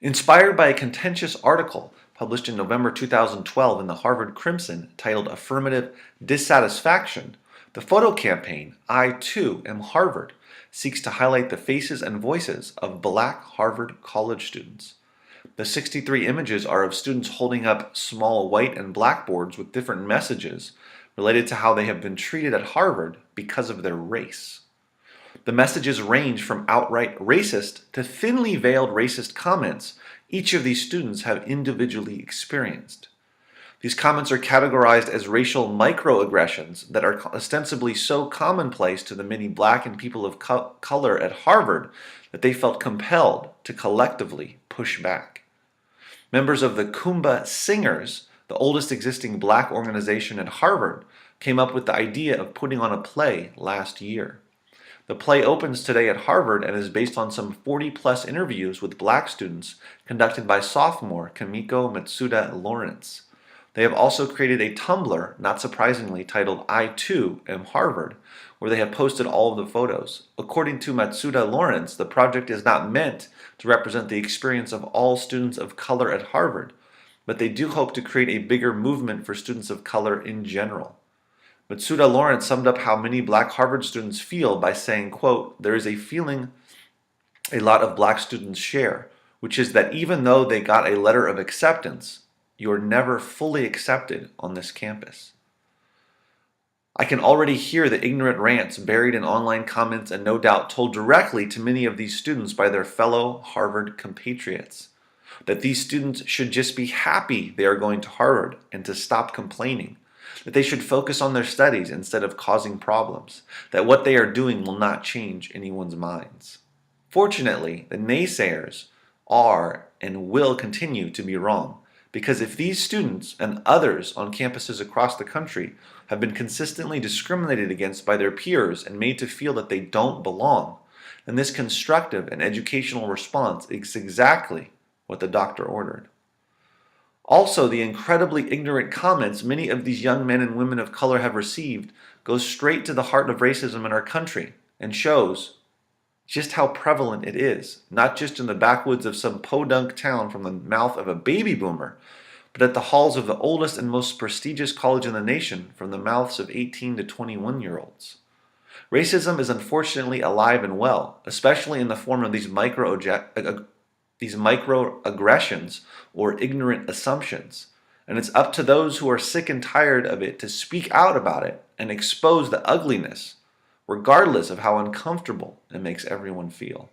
Inspired by a contentious article published in November 2012 in the Harvard Crimson titled Affirmative Dissatisfaction, the photo campaign, I Too Am Harvard, seeks to highlight the faces and voices of Black Harvard college students. The 63 images are of students holding up small white and blackboards with different messages related to how they have been treated at Harvard because of their race. The messages range from outright racist to thinly veiled racist comments each of these students have individually experienced. These comments are categorized as racial microaggressions that are ostensibly so commonplace to the many Black and people of color at Harvard that they felt compelled to collectively push back. Members of the Kuumba Singers, the oldest existing Black organization at Harvard, came up with the idea of putting on a play last year. The play opens today at Harvard and is based on some 40-plus interviews with Black students conducted by sophomore Kimiko Matsuda-Lawrence. They have also created a Tumblr, not surprisingly, titled I Too Am Harvard, where they have posted all of the photos. According to Matsuda-Lawrence, the project is not meant to represent the experience of all students of color at Harvard, but they do hope to create a bigger movement for students of color in general. Matsuda-Lawrence summed up how many Black Harvard students feel by saying, quote, "There is a feeling a lot of Black students share, which is that even though they got a letter of acceptance, you are never fully accepted on this campus." I can already hear the ignorant rants buried in online comments and no doubt told directly to many of these students by their fellow Harvard compatriots. That these students should just be happy they are going to Harvard and to stop complaining. That they should focus on their studies instead of causing problems. That what they are doing will not change anyone's minds. Fortunately, the naysayers are and will continue to be wrong. Because if these students and others on campuses across the country have been consistently discriminated against by their peers and made to feel that they don't belong, then this constructive and educational response is exactly what the doctor ordered. Also, the incredibly ignorant comments many of these young men and women of color have received goes straight to the heart of racism in our country and shows just how prevalent it is, not just in the backwoods of some podunk town from the mouth of a baby boomer, but at the halls of the oldest and most prestigious college in the nation from the mouths of 18 to 21-year-olds. Racism is unfortunately alive and well, especially in the form of these microaggressions or ignorant assumptions, and it's up to those who are sick and tired of it to speak out about it and expose the ugliness, regardless of how uncomfortable it makes everyone feel.